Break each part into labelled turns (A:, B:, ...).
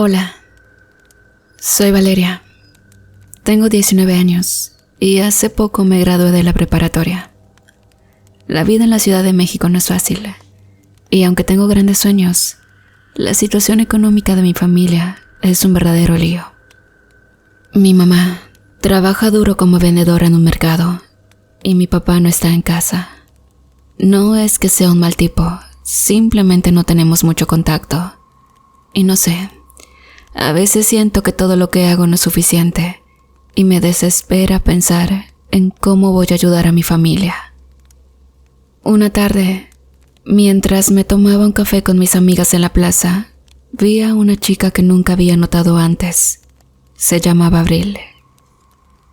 A: Hola, soy Valeria. Tengo 19 años y hace poco me gradué de la preparatoria. La vida en la Ciudad de México no es fácil y aunque tengo grandes sueños, la situación económica de mi familia es un verdadero lío. Mi mamá trabaja duro como vendedora en un mercado y mi papá no está en casa. No es que sea un mal tipo, simplemente no tenemos mucho contacto. Y no sé, a veces siento que todo lo que hago no es suficiente y me desespera pensar en cómo voy a ayudar a mi familia. Una tarde, mientras me tomaba un café con mis amigas en la plaza, vi a una chica que nunca había notado antes. Se llamaba Abril.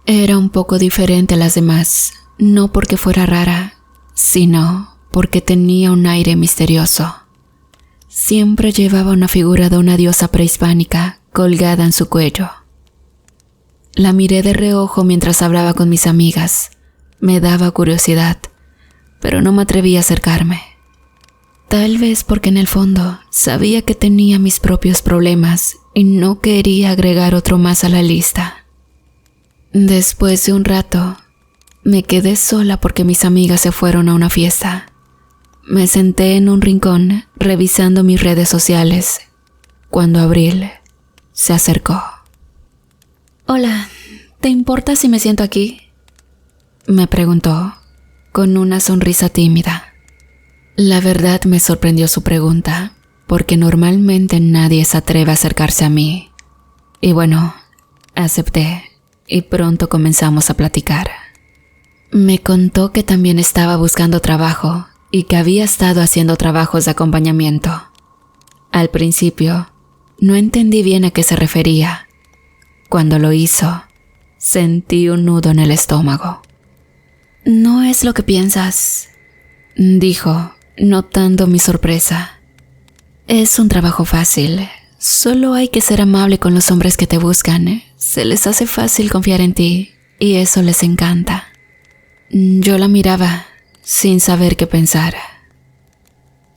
A: Era un poco diferente a las demás, no porque fuera rara, sino porque tenía un aire misterioso. Siempre llevaba una figura de una diosa prehispánica colgada en su cuello. La miré de reojo mientras hablaba con mis amigas. Me daba curiosidad, pero no me atreví a acercarme. Tal vez porque en el fondo sabía que tenía mis propios problemas y no quería agregar otro más a la lista. Después de un rato, me quedé sola porque mis amigas se fueron a una fiesta. Me senté en un rincón revisando mis redes sociales cuando Abril se acercó. Hola, ¿te importa si me siento aquí? Me preguntó con una sonrisa tímida. La verdad me sorprendió su pregunta, porque normalmente nadie se atreve a acercarse a mí. Y bueno, acepté y pronto comenzamos a platicar. Me contó que también estaba buscando trabajo y que había estado haciendo trabajos de acompañamiento. Al principio, no entendí bien a qué se refería. Cuando lo hizo, sentí un nudo en el estómago. No es lo que piensas, dijo, notando mi sorpresa. Es un trabajo fácil. Solo hay que ser amable con los hombres que te buscan. Se les hace fácil confiar en ti y eso les encanta. Yo la miraba sin saber qué pensar.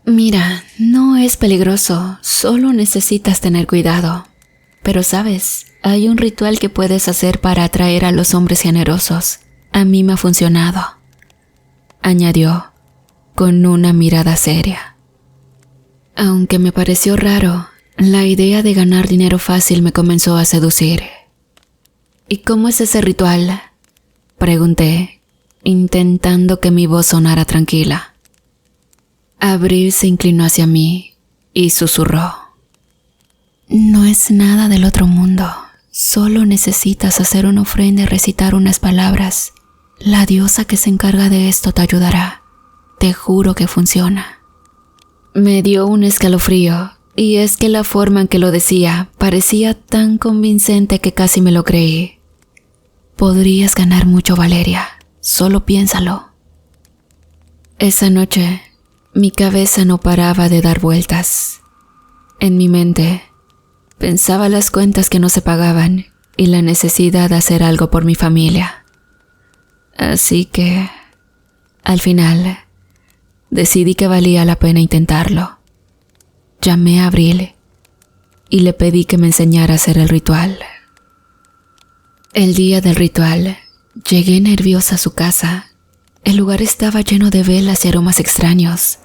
A: Mira, no es peligroso, solo necesitas tener cuidado. Pero sabes, hay un ritual que puedes hacer para atraer a los hombres generosos. A mí me ha funcionado, añadió con una mirada seria. Aunque me pareció raro, la idea de ganar dinero fácil me comenzó a seducir. ¿Y cómo es ese ritual?, pregunté, intentando que mi voz sonara tranquila. Abril se inclinó hacia mí y susurró. No es nada del otro mundo, solo necesitas hacer una ofrenda y recitar unas palabras. La diosa que se encarga de esto te ayudará, te juro que funciona. Me dio un escalofrío, y es que la forma en que lo decía parecía tan convincente que casi me lo creí. Podrías ganar mucho, Valeria, solo piénsalo. Esa noche, mi cabeza no paraba de dar vueltas. En mi mente, pensaba las cuentas que no se pagaban y la necesidad de hacer algo por mi familia. Así que, al final, decidí que valía la pena intentarlo. Llamé a Abril y le pedí que me enseñara a hacer el ritual. El día del ritual, llegué nerviosa a su casa. El lugar estaba lleno de velas y aromas extraños.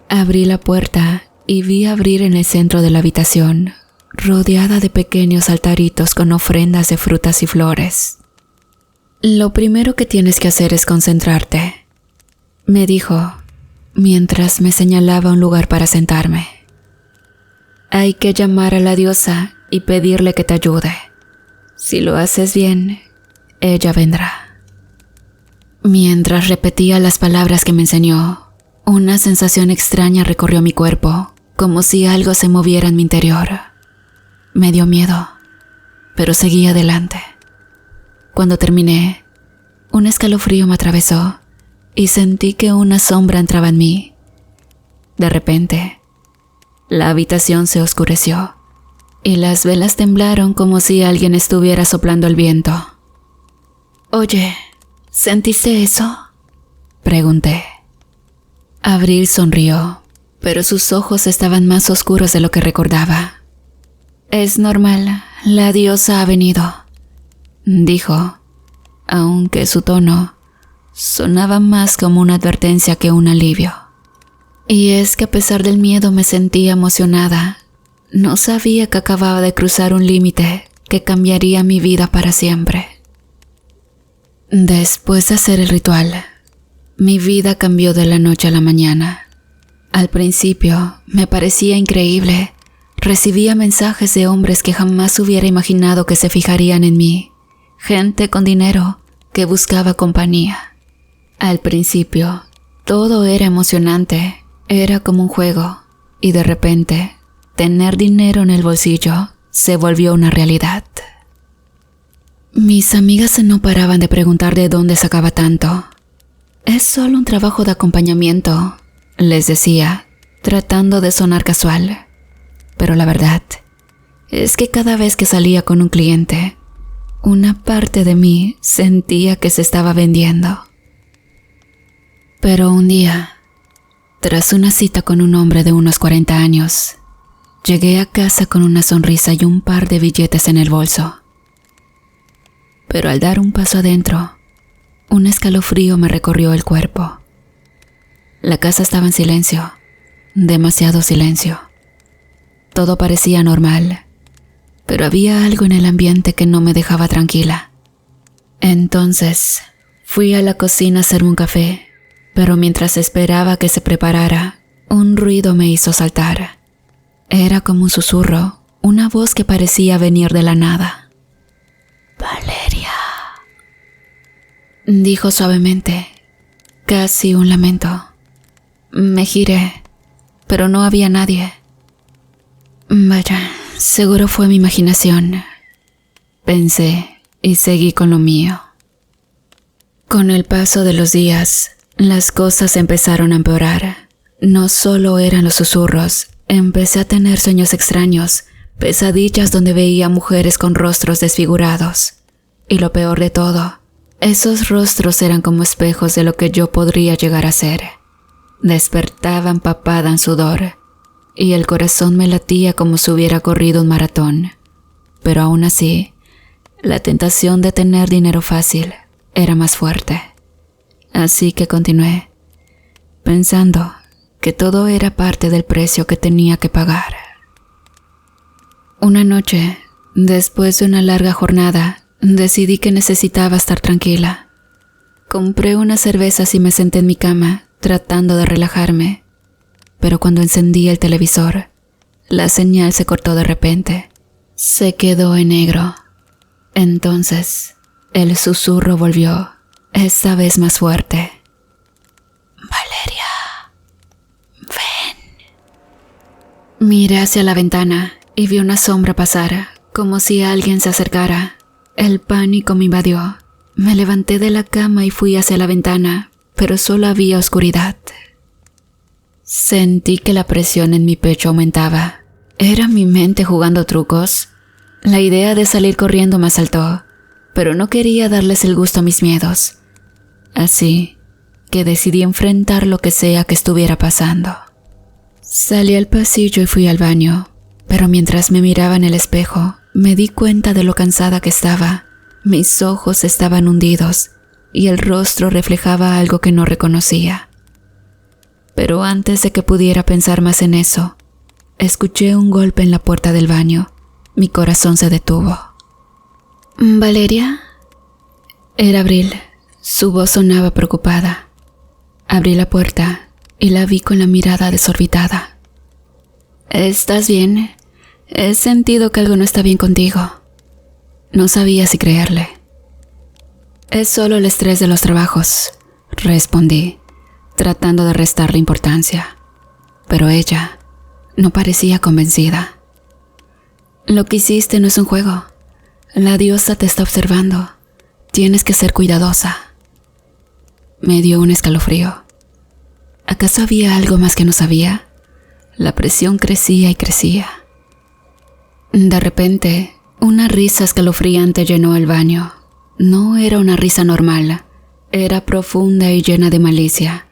A: Abrí la puerta y vi a Abril en el centro de la habitación, rodeada de pequeños altaritos con ofrendas de frutas y flores. Lo primero que tienes que hacer es concentrarte, me dijo, mientras me señalaba un lugar para sentarme. Hay que llamar a la diosa y pedirle que te ayude. Si lo haces bien, ella vendrá. Mientras repetía las palabras que me enseñó, una sensación extraña recorrió mi cuerpo, como si algo se moviera en mi interior. Me dio miedo, pero seguí adelante. Cuando terminé, un escalofrío me atravesó y sentí que una sombra entraba en mí. De repente, la habitación se oscureció y las velas temblaron como si alguien estuviera soplando el viento. Oye, ¿sentiste eso?, pregunté. Abril sonrió, pero sus ojos estaban más oscuros de lo que recordaba. Es normal, la diosa ha venido, dijo, aunque su tono sonaba más como una advertencia que un alivio. Y es que a pesar del miedo me sentía emocionada. No sabía que acababa de cruzar un límite que cambiaría mi vida para siempre. Después de hacer el ritual, mi vida cambió de la noche a la mañana. Al principio me parecía increíble. Recibía mensajes de hombres que jamás hubiera imaginado que se fijarían en mí. Gente con dinero que buscaba compañía. Al principio, todo era emocionante. Era como un juego. Y de repente, tener dinero en el bolsillo se volvió una realidad. Mis amigas no paraban de preguntar de dónde sacaba tanto. Es solo un trabajo de acompañamiento, les decía, tratando de sonar casual. Pero la verdad es que cada vez que salía con un cliente, una parte de mí sentía que se estaba vendiendo. Pero un día, tras una cita con un hombre de unos 40 años, llegué a casa con una sonrisa y un par de billetes en el bolso. Pero al dar un paso adentro, un escalofrío me recorrió el cuerpo. La casa estaba en silencio, demasiado silencio. Todo parecía normal, pero había algo en el ambiente que no me dejaba tranquila. Entonces, fui a la cocina a hacerme un café, pero mientras esperaba que se preparara, un ruido me hizo saltar. Era como un susurro, una voz que parecía venir de la nada. «Valeria», dijo suavemente, casi un lamento. Me giré, pero no había nadie. Vaya, seguro fue mi imaginación, pensé y seguí con lo mío. Con el paso de los días, las cosas empezaron a empeorar. No solo eran los susurros, empecé a tener sueños extraños, pesadillas donde veía mujeres con rostros desfigurados. Y lo peor de todo, esos rostros eran como espejos de lo que yo podría llegar a ser. Despertaba empapada en sudor, y el corazón me latía como si hubiera corrido un maratón. Pero aún así, la tentación de tener dinero fácil era más fuerte. Así que continué, pensando que todo era parte del precio que tenía que pagar. Una noche, después de una larga jornada, decidí que necesitaba estar tranquila. Compré unas cervezas y me senté en mi cama, tratando de relajarme. Pero cuando encendí el televisor, la señal se cortó de repente. Se quedó en negro. Entonces, el susurro volvió, esta vez más fuerte. «Valeria, ven». Miré hacia la ventana y vi una sombra pasar, como si alguien se acercara. El pánico me invadió. Me levanté de la cama y fui hacia la ventana, pero solo había oscuridad. Sentí que la presión en mi pecho aumentaba. ¿Era mi mente jugando trucos? La idea de salir corriendo me asaltó, pero no quería darles el gusto a mis miedos. Así que decidí enfrentar lo que sea que estuviera pasando. Salí al pasillo y fui al baño, pero mientras me miraba en el espejo, me di cuenta de lo cansada que estaba. Mis ojos estaban hundidos y el rostro reflejaba algo que no reconocía. Pero antes de que pudiera pensar más en eso, escuché un golpe en la puerta del baño. Mi corazón se detuvo. «¿Valeria?» Era Abril. Su voz sonaba preocupada. Abrí la puerta y la vi con la mirada desorbitada. «¿Estás bien? He sentido que algo no está bien contigo». No sabía si creerle. «Es solo el estrés de los trabajos», respondí, tratando de restarle importancia. Pero ella no parecía convencida. «Lo que hiciste no es un juego. La diosa te está observando. Tienes que ser cuidadosa». Me dio un escalofrío. ¿Acaso había algo más que no sabía? La presión crecía y crecía. De repente, una risa escalofriante llenó el baño. No era una risa normal, era profunda y llena de malicia.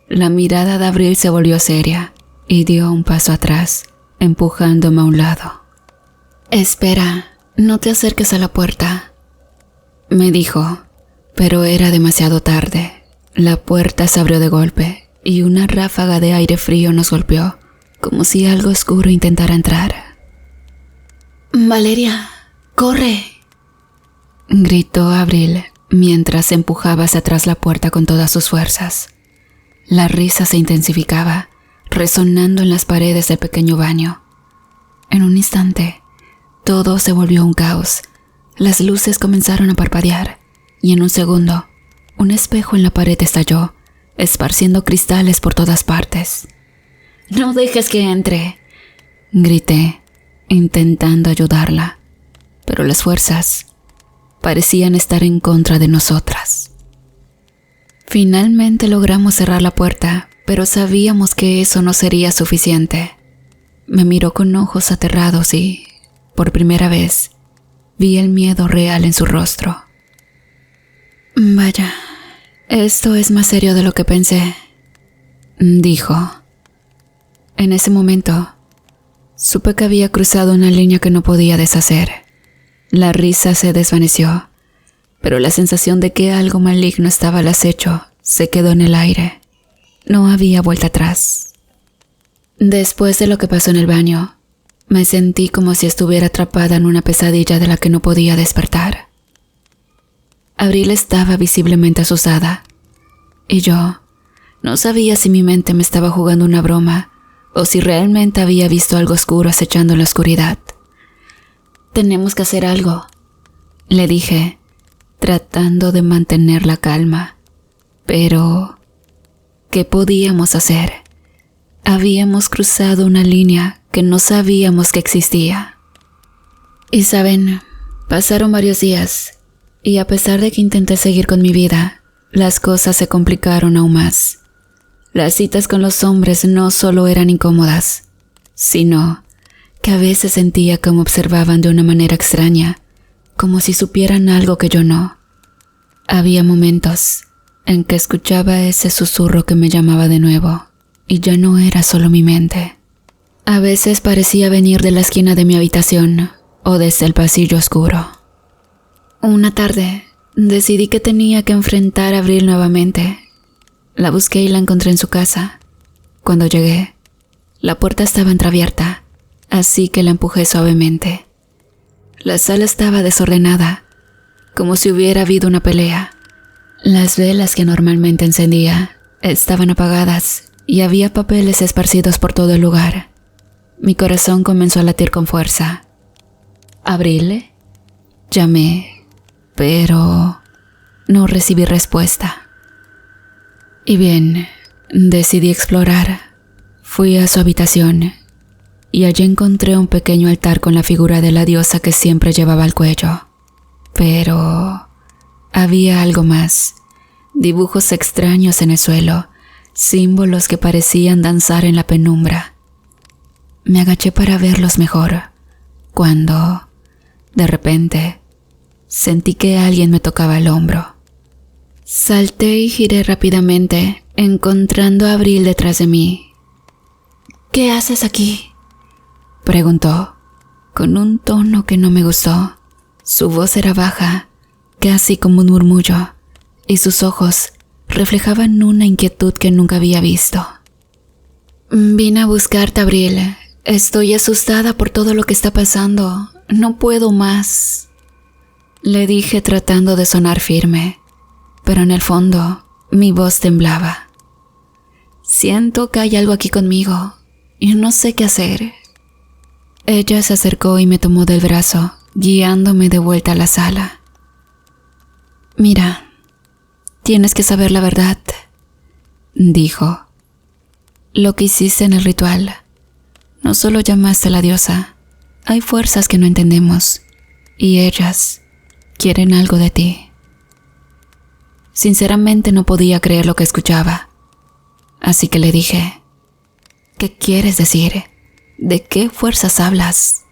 A: La mirada de Abril se volvió seria y dio un paso atrás, empujándome a un lado. Espera, no te acerques a la puerta, me dijo, pero era demasiado tarde. La puerta se abrió de golpe y una ráfaga de aire frío nos golpeó, como si algo oscuro intentara entrar. Valeria, corre, gritó Abril mientras empujaba hacia atrás la puerta con todas sus fuerzas. La risa se intensificaba, resonando en las paredes del pequeño baño. En un instante, todo se volvió un caos. Las luces comenzaron a parpadear y en un segundo, un espejo en la pared estalló, esparciendo cristales por todas partes. «No dejes que entre», grité, intentando ayudarla, pero las fuerzas parecían estar en contra de nosotras. Finalmente logramos cerrar la puerta, pero sabíamos que eso no sería suficiente. Me miró con ojos aterrados y, por primera vez, vi el miedo real en su rostro. «Vaya, esto es más serio de lo que pensé», dijo. En ese momento, supe que había cruzado una línea que no podía deshacer. La risa se desvaneció, pero la sensación de que algo maligno estaba al acecho se quedó en el aire. No había vuelta atrás. Después de lo que pasó en el baño, me sentí como si estuviera atrapada en una pesadilla de la que no podía despertar. Abril estaba visiblemente asustada, y yo no sabía si mi mente me estaba jugando una broma o si realmente había visto algo oscuro acechando en la oscuridad. «Tenemos que hacer algo», le dije, tratando de mantener la calma. Pero, ¿qué podíamos hacer? Habíamos cruzado una línea que no sabíamos que existía. Y saben, pasaron varios días, y a pesar de que intenté seguir con mi vida, las cosas se complicaron aún más. Las citas con los hombres no solo eran incómodas, sino que a veces sentía que me observaban de una manera extraña, como si supieran algo que yo no. Había momentos en que escuchaba ese susurro que me llamaba de nuevo, y ya no era solo mi mente. A veces parecía venir de la esquina de mi habitación o desde el pasillo oscuro. Una tarde, decidí que tenía que enfrentar a Abril nuevamente. La busqué y la encontré en su casa. Cuando llegué, la puerta estaba entreabierta, así que la empujé suavemente. La sala estaba desordenada, como si hubiera habido una pelea. Las velas que normalmente encendía estaban apagadas y había papeles esparcidos por todo el lugar. Mi corazón comenzó a latir con fuerza. «¿Abril?», llamé, pero no recibí respuesta. Y bien, decidí explorar. Fui a su habitación y allí encontré un pequeño altar con la figura de la diosa que siempre llevaba al cuello. Pero había algo más. Dibujos extraños en el suelo, símbolos que parecían danzar en la penumbra. Me agaché para verlos mejor, cuando, de repente, sentí que alguien me tocaba el hombro. Salté y giré rápidamente, encontrando a Abril detrás de mí. «¿Qué haces aquí?», preguntó, con un tono que no me gustó. Su voz era baja, casi como un murmullo, y sus ojos reflejaban una inquietud que nunca había visto. «Vine a buscarte, Abril. Estoy asustada por todo lo que está pasando. No puedo más», le dije tratando de sonar firme, pero en el fondo mi voz temblaba. «Siento que hay algo aquí conmigo y no sé qué hacer». Ella se acercó y me tomó del brazo, guiándome de vuelta a la sala. «Mira, tienes que saber la verdad», dijo. «Lo que hiciste en el ritual, no solo llamaste a la diosa, hay fuerzas que no entendemos, y ellas quieren algo de ti». Sinceramente no podía creer lo que escuchaba, así que le dije: «¿Qué quieres decir? ¿De qué fuerzas hablas?».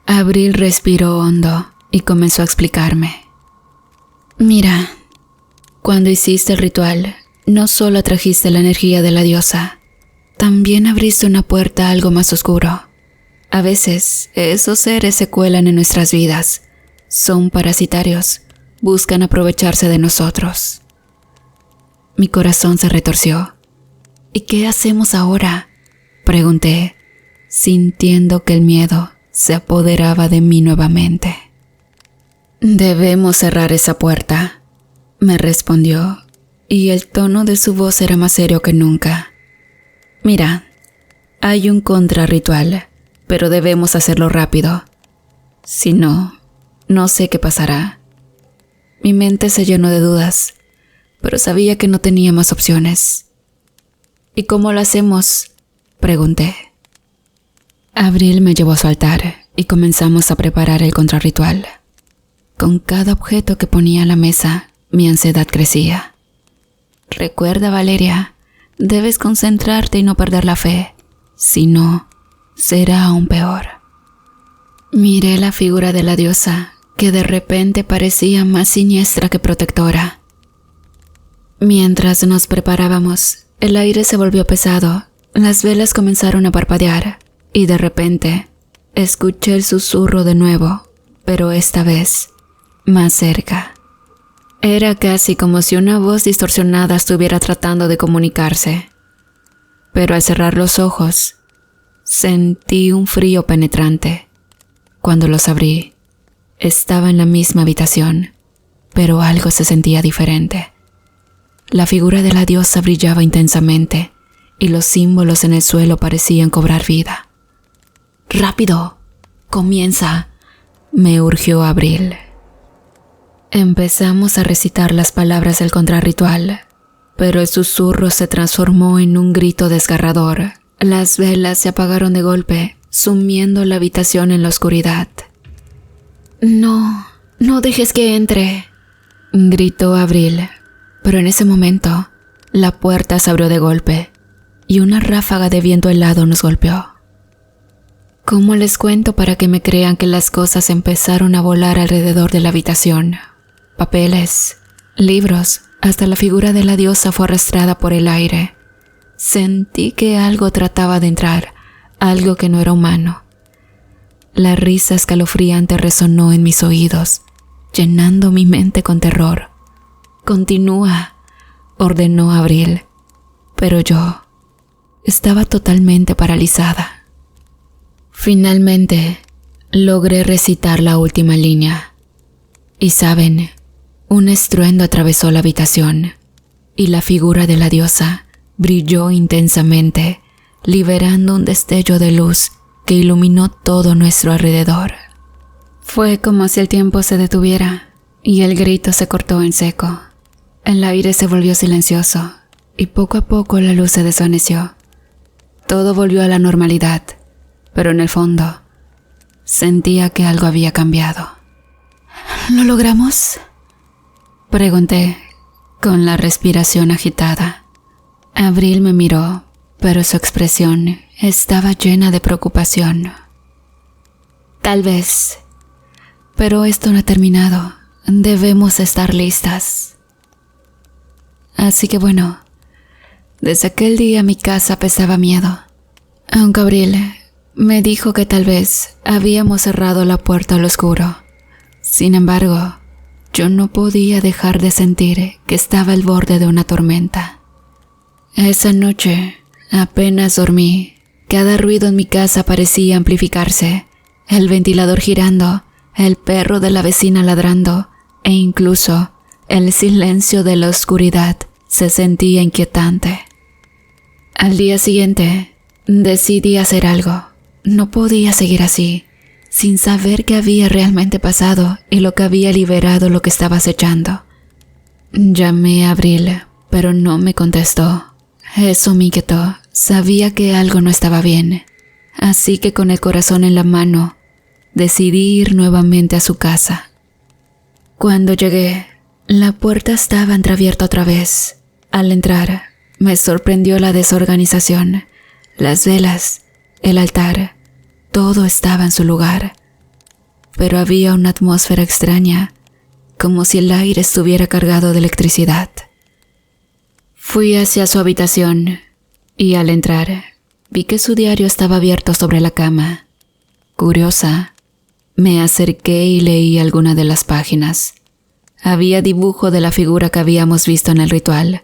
A: Abril respiró hondo y comenzó a explicarme. «Mira, cuando hiciste el ritual, no solo atrajiste la energía de la diosa, también abriste una puerta a algo más oscuro, A veces, esos seres se cuelan en nuestras vidas. Son parasitarios. Buscan aprovecharse de nosotros. Mi corazón se retorció. ¿Y qué hacemos ahora?, pregunté, sintiendo que el miedo se apoderaba de mí nuevamente. Debemos cerrar esa puerta, me respondió, y el tono de su voz era más serio que nunca. Mira, hay un contrarritual, pero debemos hacerlo rápido. Si no, no sé qué pasará. Mi mente se llenó de dudas, pero sabía que no tenía más opciones. ¿Y cómo lo hacemos?, pregunté. Abril me llevó a su altar y comenzamos a preparar el contrarritual. Con cada objeto que ponía en la mesa, mi ansiedad crecía. Recuerda, Valeria, debes concentrarte y no perder la fe. Si no, será aún peor. Miré la figura de la diosa, que de repente parecía más siniestra que protectora. Mientras nos preparábamos, el aire se volvió pesado, las velas comenzaron a parpadear, y de repente escuché el susurro de nuevo, pero esta vez más cerca. Era casi como si una voz distorsionada estuviera tratando de comunicarse. Pero al cerrar los ojos, sentí un frío penetrante. Cuando los abrí, estaba en la misma habitación, pero algo se sentía diferente. La figura de la diosa brillaba intensamente, y los símbolos en el suelo parecían cobrar vida. «¡Rápido! ¡Comienza!», me urgió Abril. Empezamos a recitar las palabras del contrarritual, pero el susurro se transformó en un grito desgarrador. Las velas se apagaron de golpe, sumiendo la habitación en la oscuridad. «No, no dejes que entre», gritó Abril, pero en ese momento la puerta se abrió de golpe y una ráfaga de viento helado nos golpeó. ¿Cómo les cuento para que me crean que las cosas empezaron a volar alrededor de la habitación? Papeles, libros, hasta la figura de la diosa fue arrastrada por el aire. Sentí que algo trataba de entrar, algo que no era humano. La risa escalofriante resonó en mis oídos, llenando mi mente con terror. «Continúa», ordenó Abril, pero yo estaba totalmente paralizada. Finalmente, logré recitar la última línea. Y saben, un estruendo atravesó la habitación, y la figura de la diosa brilló intensamente, liberando un destello de luz que iluminó todo nuestro alrededor. Fue como si el tiempo se detuviera, y el grito se cortó en seco. El aire se volvió silencioso, y poco a poco la luz se desvaneció. Todo volvió a la normalidad, pero en el fondo sentía que algo había cambiado. «¿Lo logramos?», pregunté, con la respiración agitada. Abril me miró, pero su expresión estaba llena de preocupación. «Tal vez, pero esto no ha terminado. Debemos estar listas». Así que bueno, desde aquel día mi casa pesaba miedo. Aunque Abril me dijo que tal vez habíamos cerrado la puerta al oscuro. Sin embargo, yo no podía dejar de sentir que estaba al borde de una tormenta. Esa noche apenas dormí. Cada ruido en mi casa parecía amplificarse. El ventilador girando, el perro de la vecina ladrando e incluso el silencio de la oscuridad se sentía inquietante. Al día siguiente, decidí hacer algo. No podía seguir así, sin saber qué había realmente pasado y lo que había liberado lo que estaba acechando. Llamé a Abril, pero no me contestó. Eso me inquietó. Sabía que algo no estaba bien. Así que con el corazón en la mano, decidí ir nuevamente a su casa. Cuando llegué, la puerta estaba entreabierta otra vez. Al entrar, me sorprendió la desorganización. Las velas, el altar, todo estaba en su lugar. Pero había una atmósfera extraña, como si el aire estuviera cargado de electricidad. Fui hacia su habitación y al entrar, vi que su diario estaba abierto sobre la cama. Curiosa, me acerqué y leí alguna de las páginas. Había dibujo de la figura que habíamos visto en el ritual,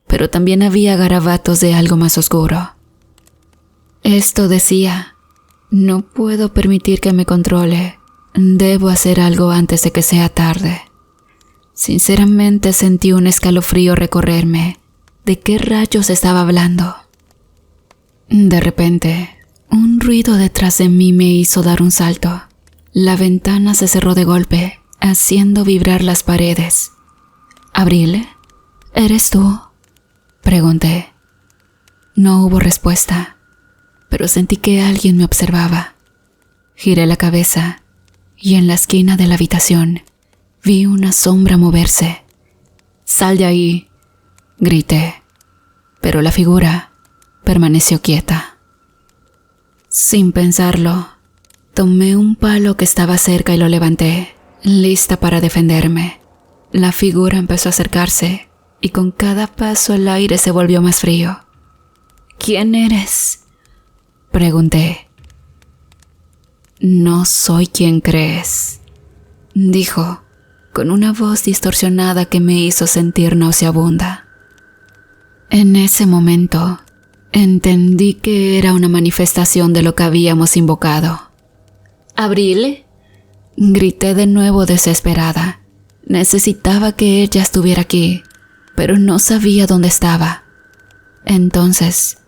A: pero también había garabatos de algo más oscuro. Esto decía: no puedo permitir que me controle. Debo hacer algo antes de que sea tarde. Sinceramente sentí un escalofrío recorrerme. ¿De qué rayos estaba hablando? De repente, un ruido detrás de mí me hizo dar un salto. La ventana se cerró de golpe, haciendo vibrar las paredes. ¿Abril? ¿Eres tú?, pregunté. No hubo respuesta, pero sentí que alguien me observaba. Giré la cabeza y en la esquina de la habitación vi una sombra moverse. «¡Sal de ahí!», grité, pero la figura permaneció quieta. Sin pensarlo, tomé un palo que estaba cerca y lo levanté, lista para defenderme. La figura empezó a acercarse y con cada paso el aire se volvió más frío. «¿Quién eres?», pregunté. «No soy quien crees», dijo, con una voz distorsionada que me hizo sentir nauseabunda. En ese momento, entendí que era una manifestación de lo que habíamos invocado. «¿Abril?», grité de nuevo desesperada. Necesitaba que ella estuviera aquí, pero no sabía dónde estaba. Entonces,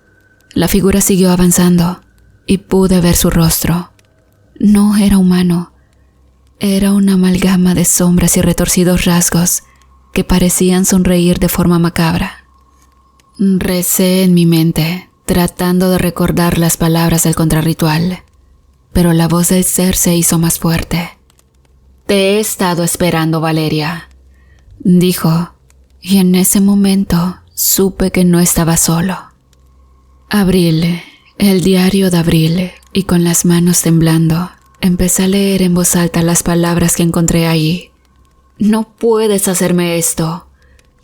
A: la figura siguió avanzando y pude ver su rostro. No era humano. Era una amalgama de sombras y retorcidos rasgos que parecían sonreír de forma macabra. Recé en mi mente, tratando de recordar las palabras del contrarritual, pero la voz del ser se hizo más fuerte. «Te he estado esperando, Valeria», dijo, y en ese momento supe que no estaba solo. Abril, el diario de Abril, y con las manos temblando, empecé a leer en voz alta las palabras que encontré ahí. «No puedes hacerme esto»,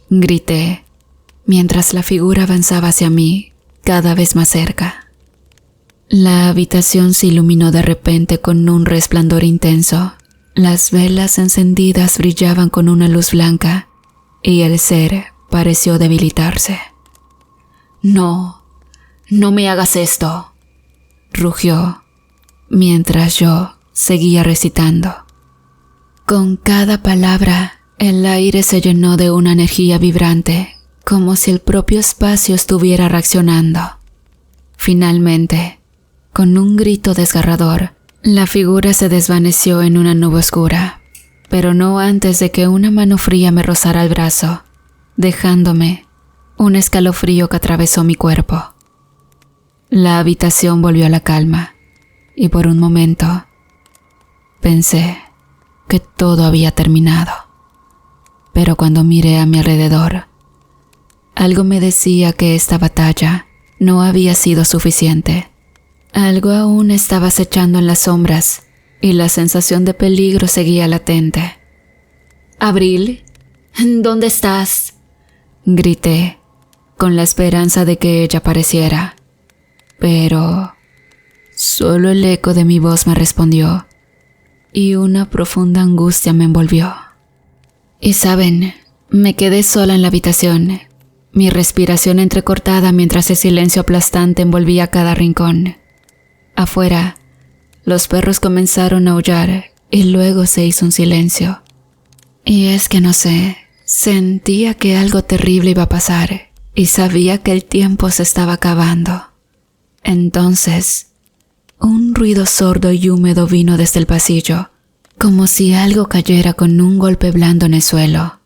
A: grité, mientras la figura avanzaba hacia mí, cada vez más cerca. La habitación se iluminó de repente con un resplandor intenso. Las velas encendidas brillaban con una luz blanca y el ser pareció debilitarse. «No, no me hagas esto», rugió, mientras yo seguía recitando. Con cada palabra, el aire se llenó de una energía vibrante, como si el propio espacio estuviera reaccionando. Finalmente, con un grito desgarrador, la figura se desvaneció en una nube oscura, pero no antes de que una mano fría me rozara el brazo, dejándome un escalofrío que atravesó mi cuerpo. La habitación volvió a la calma, y por un momento pensé que todo había terminado. Pero cuando miré a mi alrededor, algo me decía que esta batalla no había sido suficiente. Algo aún estaba acechando en las sombras y la sensación de peligro seguía latente. «Abril, ¿dónde estás?», grité, con la esperanza de que ella apareciera. Pero solo el eco de mi voz me respondió y una profunda angustia me envolvió. Y saben, me quedé sola en la habitación, mi respiración entrecortada mientras el silencio aplastante envolvía cada rincón. Afuera, los perros comenzaron a aullar y luego se hizo un silencio. Y es que no sé, sentía que algo terrible iba a pasar y sabía que el tiempo se estaba acabando. Entonces, un ruido sordo y húmedo vino desde el pasillo, como si algo cayera con un golpe blando en el suelo.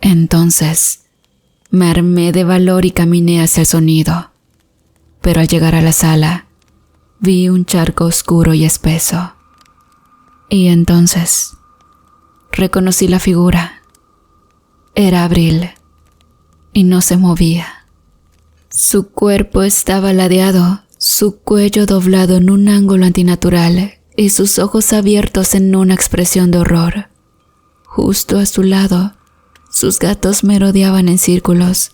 A: Entonces, me armé de valor y caminé hacia el sonido. Pero al llegar a la sala, vi un charco oscuro y espeso. Y entonces, reconocí la figura. Era Abril, y no se movía. Su cuerpo estaba ladeado, su cuello doblado en un ángulo antinatural y sus ojos abiertos en una expresión de horror. Justo a su lado, sus gatos merodeaban en círculos,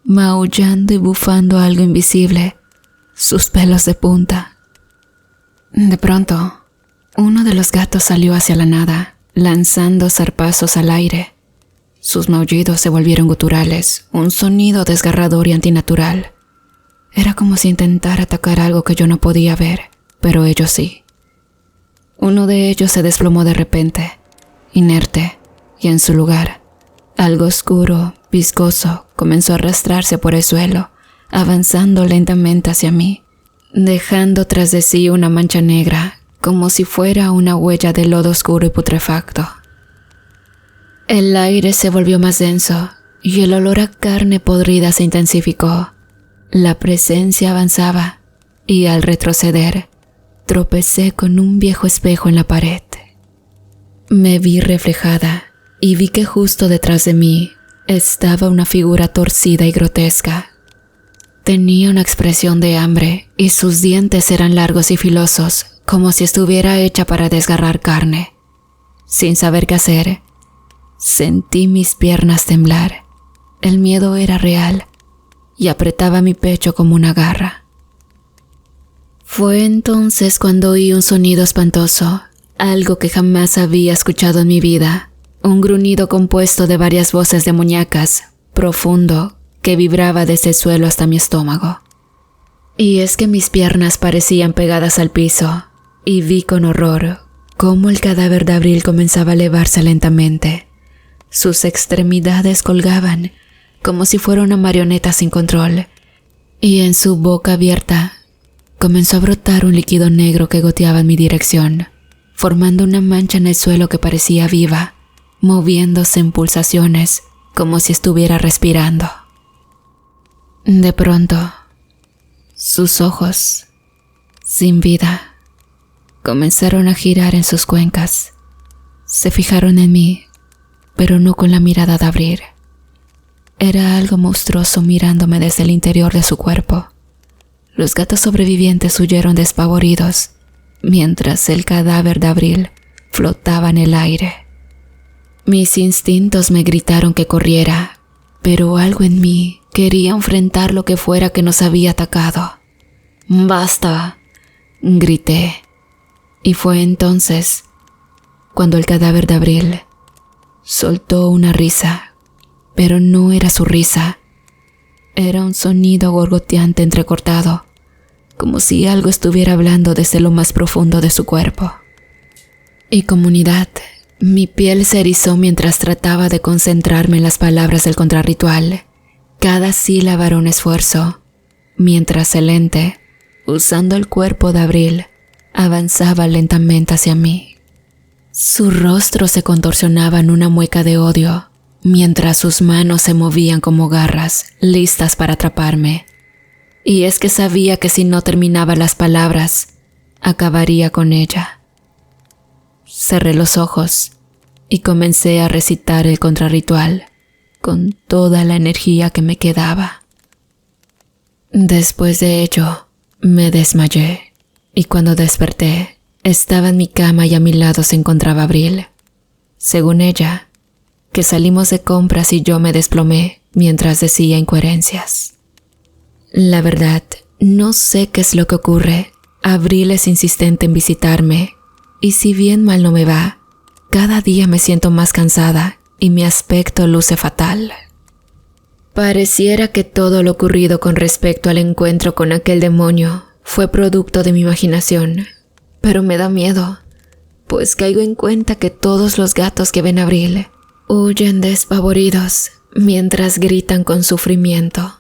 A: maullando y bufando algo invisible, sus pelos de punta. De pronto, Uno de los gatos salió hacia la nada, lanzando zarpazos al aire. Sus maullidos se volvieron guturales, un sonido desgarrador y antinatural. Era como si intentara atacar algo que yo no podía ver, pero ellos sí. Uno de ellos se desplomó de repente, inerte, y en su lugar, algo oscuro, viscoso, comenzó a arrastrarse por el suelo, avanzando lentamente hacia mí, dejando tras de sí una mancha negra, como si fuera una huella de lodo oscuro y putrefacto. El aire se volvió más denso y el olor a carne podrida se intensificó. La presencia avanzaba y al retroceder, tropecé con un viejo espejo en la pared. Me vi reflejada y vi que justo detrás de mí estaba una figura torcida y grotesca. Tenía una expresión de hambre y sus dientes eran largos y filosos, como si estuviera hecha para desgarrar carne. Sin saber qué hacer, sentí mis piernas temblar. El miedo era real y apretaba mi pecho como una garra. Fue entonces cuando oí un sonido espantoso, algo que jamás había escuchado en mi vida, un gruñido compuesto de varias voces demoníacas, profundo, que vibraba desde el suelo hasta mi estómago. Y es que mis piernas parecían pegadas al piso, y vi con horror cómo el cadáver de Abril comenzaba a elevarse lentamente. Sus extremidades colgaban como si fuera una marioneta sin control, y en su boca abierta comenzó a brotar un líquido negro que goteaba en mi dirección, formando una mancha en el suelo que parecía viva, moviéndose en pulsaciones como si estuviera respirando. De pronto, sus ojos, sin vida, comenzaron a girar en sus cuencas. Se fijaron en mí, pero no con la mirada de Abril. Era algo monstruoso mirándome desde el interior de su cuerpo. Los gatos sobrevivientes huyeron despavoridos, mientras el cadáver de Abril flotaba en el aire. Mis instintos me gritaron que corriera, pero algo en mí quería enfrentar lo que fuera que nos había atacado. ¡Basta!, grité. Y fue entonces cuando el cadáver de Abril soltó una risa, pero no era su risa. Era un sonido gorgoteante entrecortado, como si algo estuviera hablando desde lo más profundo de su cuerpo. Y comunidad, mi piel se erizó mientras trataba de concentrarme en las palabras del contrarritual. Cada sílaba era un esfuerzo, mientras el ente, usando el cuerpo de Abril, avanzaba lentamente hacia mí. Su rostro se contorsionaba en una mueca de odio, mientras sus manos se movían como garras, listas para atraparme. Y es que sabía que si no terminaba las palabras, acabaría con ella. Cerré los ojos y comencé a recitar el contrarritual con toda la energía que me quedaba. Después de ello, me desmayé y cuando desperté, estaba en mi cama y a mi lado se encontraba Abril. Según ella, que salimos de compras y yo me desplomé mientras decía incoherencias. La verdad, no sé qué es lo que ocurre. Abril es insistente en visitarme, y si bien mal no me va, cada día me siento más cansada y mi aspecto luce fatal. Pareciera que todo lo ocurrido con respecto al encuentro con aquel demonio fue producto de mi imaginación, pero me da miedo, pues caigo en cuenta que todos los gatos que ven a Abril huyen despavoridos mientras gritan con sufrimiento.